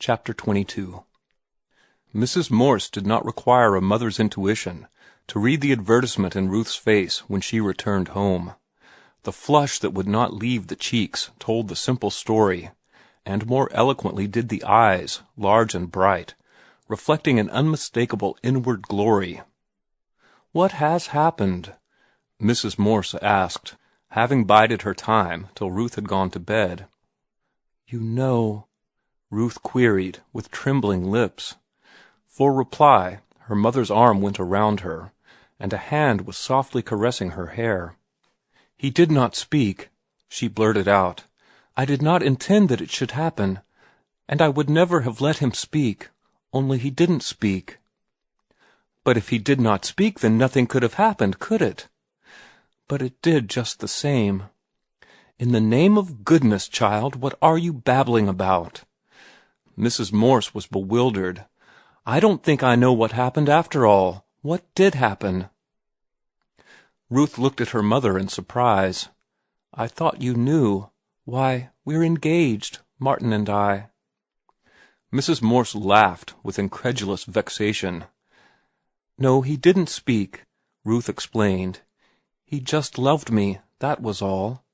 Chapter 22. Mrs. Morse did not require a mother's intuition to read the advertisement in Ruth's face when she returned home. The flush that would not leave the cheeks told the simple story, and more eloquently did the eyes, large and bright, reflecting an unmistakable inward glory. "What has happened?" Mrs. Morse asked, having bided her time till Ruth had gone to bed. "You know," Ruth queried with trembling lips. For reply, her mother's arm went around her, and a hand was softly caressing her hair. "He did not speak," she blurted out. "I did not intend that it should happen, and I would never have let him speak, only he didn't speak." "But if he did not speak, then nothing could have happened, could it?" "But it did just the same." "In the name of goodness, child, what are you babbling about?" Mrs. Morse was bewildered. "I don't think I know what happened after all. What did happen?" Ruth looked at her mother in surprise. "I thought you knew. Why, we're engaged, Martin and I." Mrs. Morse laughed with incredulous vexation. "No, he didn't speak," Ruth explained. "He just loved me, that was all.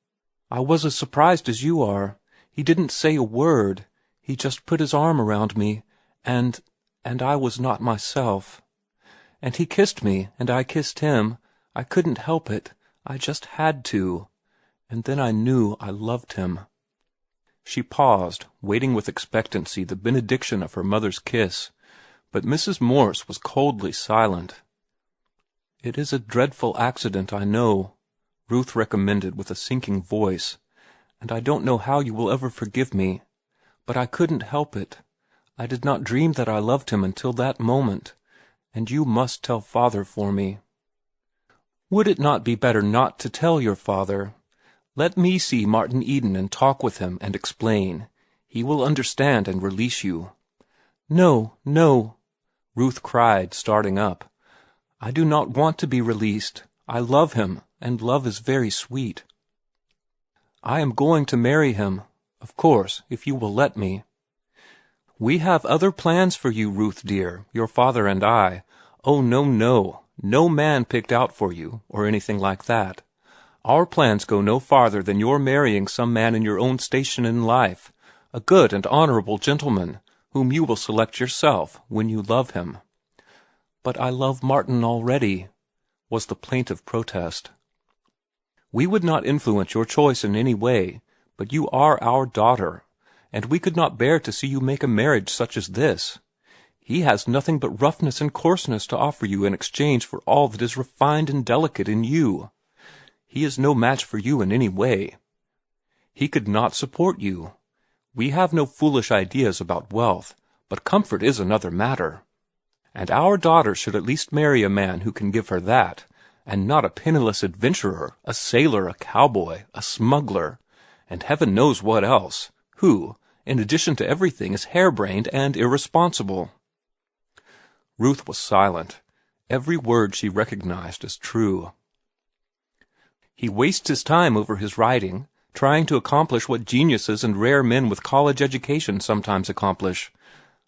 I was as surprised as you are. He didn't say a word. He just put his arm around me, and I was not myself. And he kissed me, and I kissed him. I couldn't help it. I just had to. And then I knew I loved him." She paused, waiting with expectancy the benediction of her mother's kiss, but Mrs. Morse was coldly silent. "It is a dreadful accident, I know," Ruth recommended with a sinking voice, "and I don't know how you will ever forgive me. But I couldn't help it. I did not dream that I loved him until that moment, and you must tell father for me." "Would it not be better not to tell your father? Let me see Martin Eden and talk with him and explain. He will understand and release you." "No, no," Ruth cried, starting up. "I do not want to be released. I love him, and love is very sweet. I am going to marry him, of course, if you will let me. We have other plans for you, Ruth dear, your father and I. Oh, no, no, no man picked out for you, or anything like that. Our plans go no farther than your marrying some man in your own station in life, a good and honorable gentleman, whom you will select yourself when you love him." "But I love Martin already," was the plaintive protest. "We would not influence your choice in any way, but you are our daughter, and we could not bear to see you make a marriage such as this. He has nothing but roughness and coarseness to offer you in exchange for all that is refined and delicate in you. He is no match for you in any way. He could not support you. We have no foolish ideas about wealth, but comfort is another matter. And our daughter should at least marry a man who can give her that, and not a penniless adventurer, a sailor, a cowboy, a smuggler, and heaven knows what else, who, in addition to everything, is harebrained and irresponsible." Ruth was silent. Every word she recognized as true. "He wastes his time over his writing, trying to accomplish what geniuses and rare men with college education sometimes accomplish.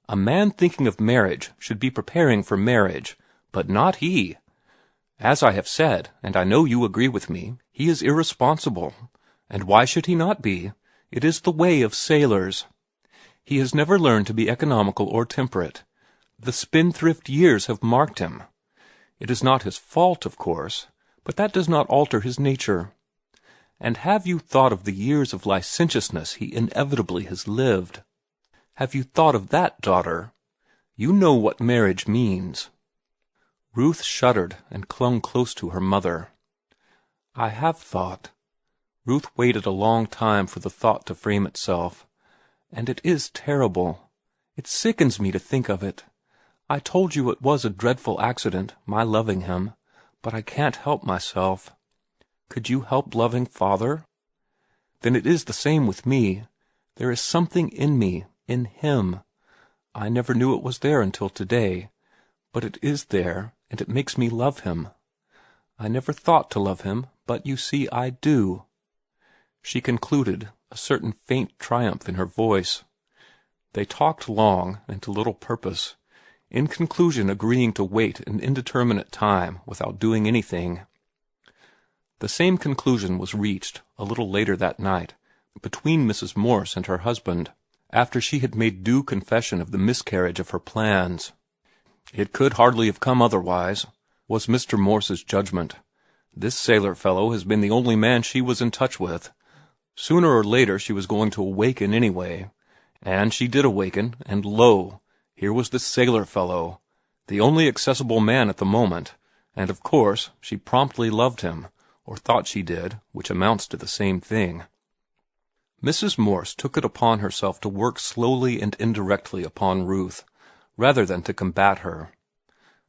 A man thinking of marriage should be preparing for marriage, but not he. As I have said, and I know you agree with me, he is irresponsible. And why should he not be? It is the way of sailors. He has never learned to be economical or temperate. The spendthrift years have marked him. It is not his fault, of course, but that does not alter his nature. And have you thought of the years of licentiousness he inevitably has lived? Have you thought of that, daughter? You know what marriage means." Ruth shuddered and clung close to her mother. "I have thought." Ruth waited a long time for the thought to frame itself. "And it is terrible. It sickens me to think of it. I told you it was a dreadful accident, my loving him, but I can't help myself. Could you help loving father? Then it is the same with me. There is something in me, in him. I never knew it was there until today, but it is there, and it makes me love him. I never thought to love him, but you see I do." She concluded, a certain faint triumph in her voice. They talked long and to little purpose, in conclusion agreeing to wait an indeterminate time without doing anything. The same conclusion was reached, a little later that night, between Mrs. Morse and her husband, after she had made due confession of the miscarriage of her plans. It could hardly have come otherwise, was Mr. Morse's judgment. This sailor fellow has been the only man she was in touch with. Sooner or later she was going to awaken anyway. And she did awaken, and lo, here was this sailor fellow, the only accessible man at the moment, and of course she promptly loved him, or thought she did, which amounts to the same thing. Mrs. Morse took it upon herself to work slowly and indirectly upon Ruth, rather than to combat her.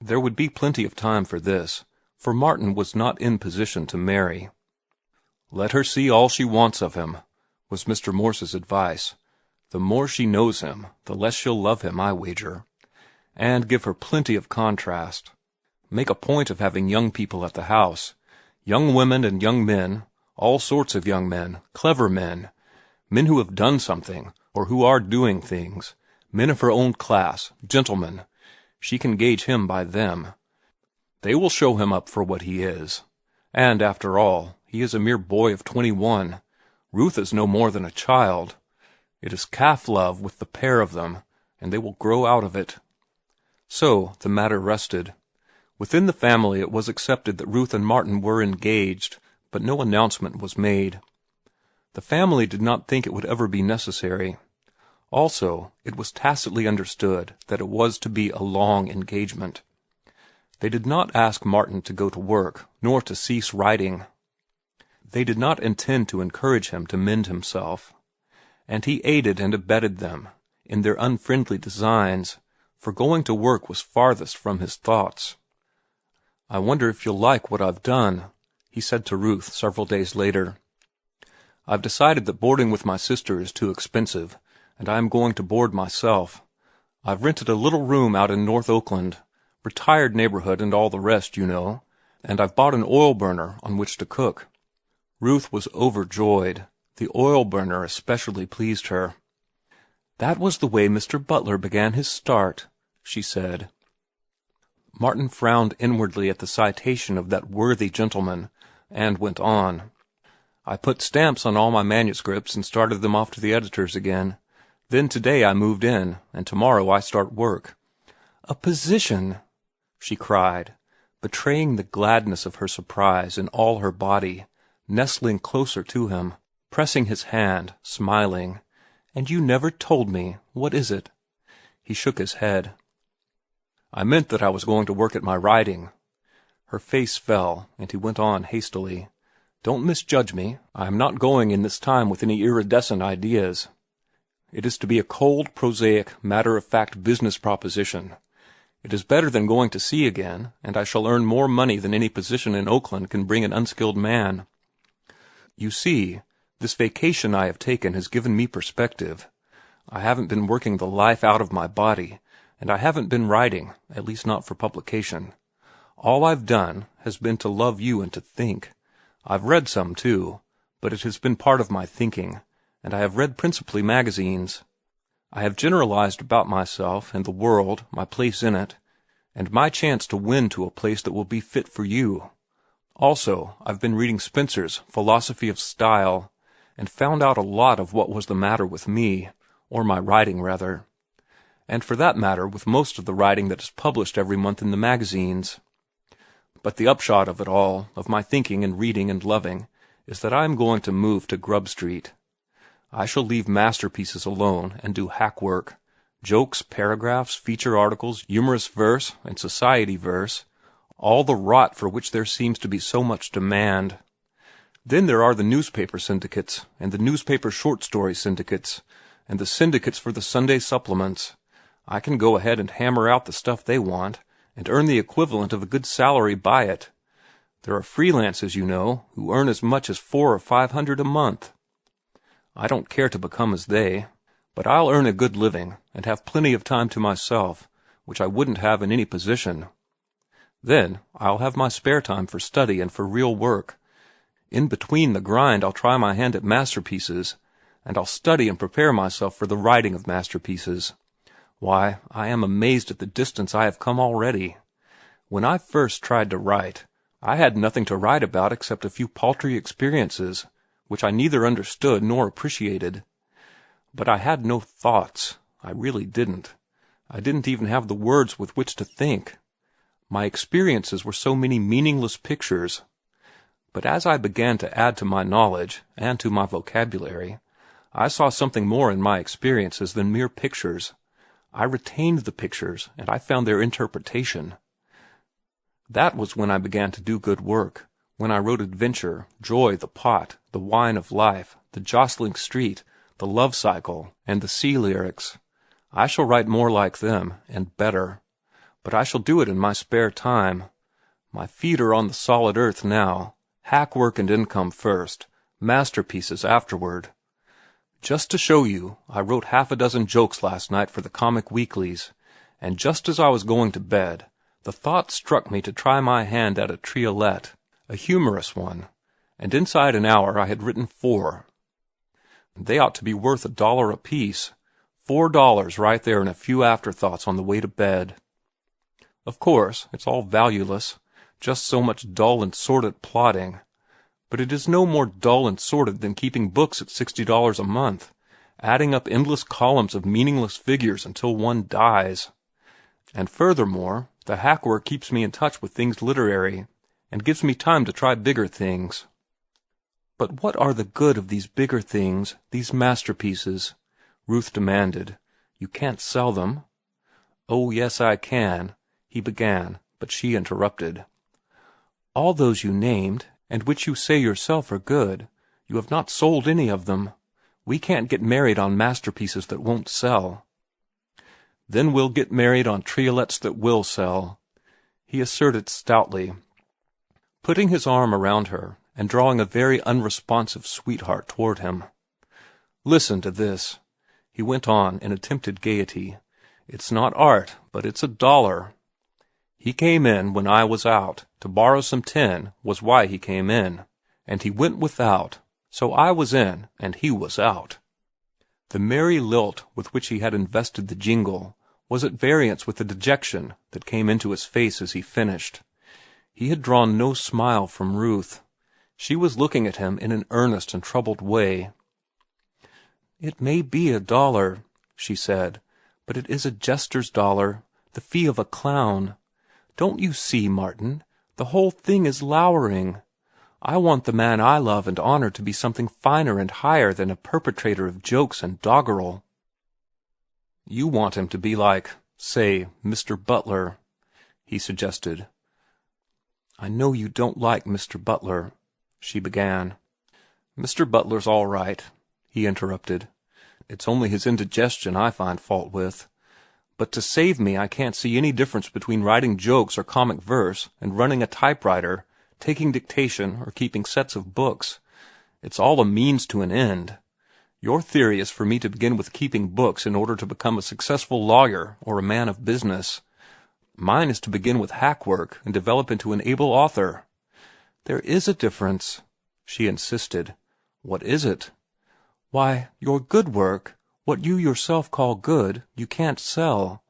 There would be plenty of time for this, for Martin was not in position to marry. "Let her see all she wants of him," was Mr. Morse's advice. "The more she knows him, the less she'll love him, I wager. And give her plenty of contrast. Make a point of having young people at the house, young women and young men, all sorts of young men, clever men who have done something, or who are doing things, men of her own class, gentlemen. She can gauge him by them. They will show him up for what he is. And, after all, he is a mere boy of 21. Ruth is no more than a child. It is calf love with the pair of them, and they will grow out of it." So the matter rested. Within the family it was accepted that Ruth and Martin were engaged, but no announcement was made. The family did not think it would ever be necessary. Also, it was tacitly understood that it was to be a long engagement. They did not ask Martin to go to work, nor to cease writing. They did not intend to encourage him to mend himself. And he aided and abetted them in their unfriendly designs, for going to work was farthest from his thoughts. "I wonder if you'll like what I've done," he said to Ruth several days later. "I've decided that boarding with my sister is too expensive, and I am going to board myself. I've rented a little room out in North Oakland, retired neighborhood and all the rest, you know, and I've bought an oil burner on which to cook." Ruth was overjoyed. The oil burner especially pleased her. "That was the way Mr. Butler began his start," she said. Martin frowned inwardly at the citation of that worthy gentleman, and went on. "I put stamps on all my manuscripts and started them off to the editors again. Then today I moved in, and tomorrow I start work." "A position!" she cried, betraying the gladness of her surprise in all her body, nestling closer to him, pressing his hand, smiling. "And you never told me. What is it?" He shook his head. "I meant that I was going to work at my writing." Her face fell, and he went on hastily. "Don't misjudge me. I am not going in this time with any iridescent ideas. It is to be a cold, prosaic, matter-of-fact business proposition. It is better than going to sea again, and I shall earn more money than any position in Oakland can bring an unskilled man. You see, this vacation I have taken has given me perspective. I haven't been working the life out of my body, and I haven't been writing, at least not for publication. All I've done has been to love you and to think. I've read some, too, but it has been part of my thinking, and I have read principally magazines. I have generalized about myself and the world, my place in it, and my chance to win to a place that will be fit for you. Also, I've been reading Spencer's Philosophy of Style, and found out a lot of what was the matter with me, or my writing, rather, and for that matter with most of the writing that is published every month in the magazines. But the upshot of it all, of my thinking and reading and loving, is that I am going to move to Grub Street. I shall leave masterpieces alone and do hack work, jokes, paragraphs, feature articles, humorous verse, and society verse, all the rot for which there seems to be so much demand. Then there are the newspaper syndicates, and the newspaper short story syndicates, and the syndicates for the Sunday supplements. I can go ahead and hammer out the stuff they want, and earn the equivalent of a good salary by it. There are freelancers, you know, who earn as much as $400 or $500 a month. I don't care to become as they, but I'll earn a good living and have plenty of time to myself, which I wouldn't have in any position. Then I'll have my spare time for study and for real work. In between the grind I'll try my hand at masterpieces, and I'll study and prepare myself for the writing of masterpieces. Why, I am amazed at the distance I have come already. When I first tried to write, I had nothing to write about except a few paltry experiences, which I neither understood nor appreciated. But I had no thoughts. I really didn't. I didn't even have the words with which to think. My experiences were so many meaningless pictures. But as I began to add to my knowledge and to my vocabulary, I saw something more in my experiences than mere pictures. I retained the pictures, and I found their interpretation. That was when I began to do good work, when I wrote adventure, joy, the pot, the wine of life, the jostling street, the love cycle, and the sea lyrics. I shall write more like them, and better. But I shall do it in my spare time. My feet are on the solid earth now. Hack work and income first, masterpieces afterward. Just to show you, I wrote half a dozen jokes last night for the comic weeklies, and just as I was going to bed, the thought struck me to try my hand at a triolet, a humorous one, and inside an hour I had written 4. They ought to be worth $1 apiece. $4 right there in a few afterthoughts on the way to bed. Of course, it's all valueless, just so much dull and sordid plodding. But it is no more dull and sordid than keeping books at $60 a month, adding up endless columns of meaningless figures until one dies. And furthermore, the hack work keeps me in touch with things literary, and gives me time to try bigger things. But what are the good of these bigger things, these masterpieces? Ruth demanded. You can't sell them. Oh, yes, I can, he began, but she interrupted. All those you named, and which you say yourself are good, you have not sold any of them. We can't get married on masterpieces that won't sell. Then we'll get married on triolets that will sell, he asserted stoutly, putting his arm around her and drawing a very unresponsive sweetheart toward him. Listen to this, he went on in attempted gaiety. It's not art, but it's $1. He came in when I was out. To borrow some tin was why he came in. And he went without. So I was in, and he was out. The merry lilt with which he had invested the jingle was at variance with the dejection that came into his face as he finished. He had drawn no smile from Ruth. She was looking at him in an earnest and troubled way. It may be $1, she said, but it is a jester's dollar, the fee of a clown. Don't you see, Martin? The whole thing is lowering. I want the man I love and honor to be something finer and higher than a perpetrator of jokes and doggerel. You want him to be like, say, Mr. Butler, he suggested. I know you don't like Mr. Butler, she began. Mr. Butler's all right, he interrupted. It's only his indigestion I find fault with. But to save me, I can't see any difference between writing jokes or comic verse and running a typewriter, taking dictation, or keeping sets of books. It's all a means to an end. Your theory is for me to begin with keeping books in order to become a successful lawyer or a man of business. Mine is to begin with hack work and develop into an able author. There is a difference, she insisted. What is it? Why, your good work, what you yourself call good, you can't sell.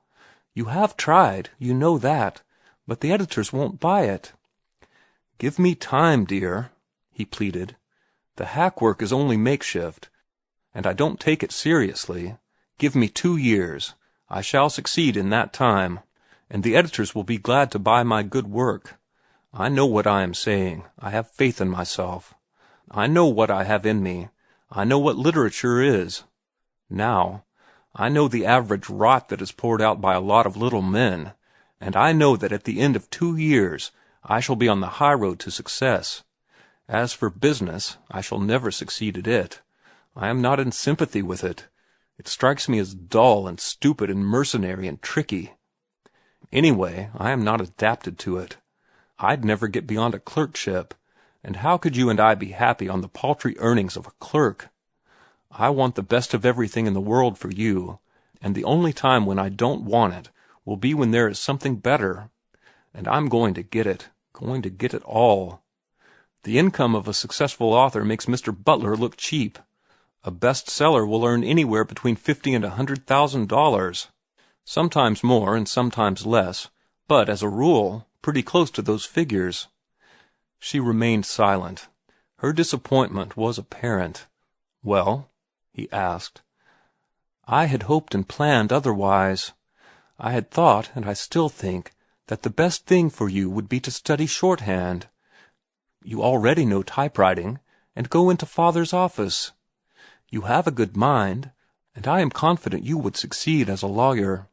You have tried, you know that, but the editors won't buy it. Give me time, dear, he pleaded. The hack work is only makeshift, and I don't take it seriously. Give me 2 years. I shall succeed in that time, and the editors will be glad to buy my good work. I know what I am saying. I have faith in myself. I know what I have in me. I know what literature is. Now, I know the average rot that is poured out by a lot of little men, and I know that at the end of 2 years I shall be on the high road to success. As for business, I shall never succeed at it. I am not in sympathy with it. It strikes me as dull and stupid and mercenary and tricky. Anyway, I am not adapted to it. I'd never get beyond a clerkship, and how could you and I be happy on the paltry earnings of a clerk? I want the best of everything in the world for you, and the only time when I don't want it will be when there is something better. And I'm going to get it all. The income of a successful author makes Mr. Butler look cheap. A bestseller will earn anywhere between $50,000 and $100,000. Sometimes more and sometimes less, but as a rule, pretty close to those figures." She remained silent. Her disappointment was apparent. "Well?" he asked. "I had hoped and planned otherwise. I had thought, and I still think, that the best thing for you would be to study shorthand. You already know typewriting, and go into father's office. You have a good mind, and I am confident you would succeed as a lawyer."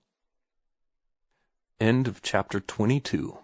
End of chapter 22.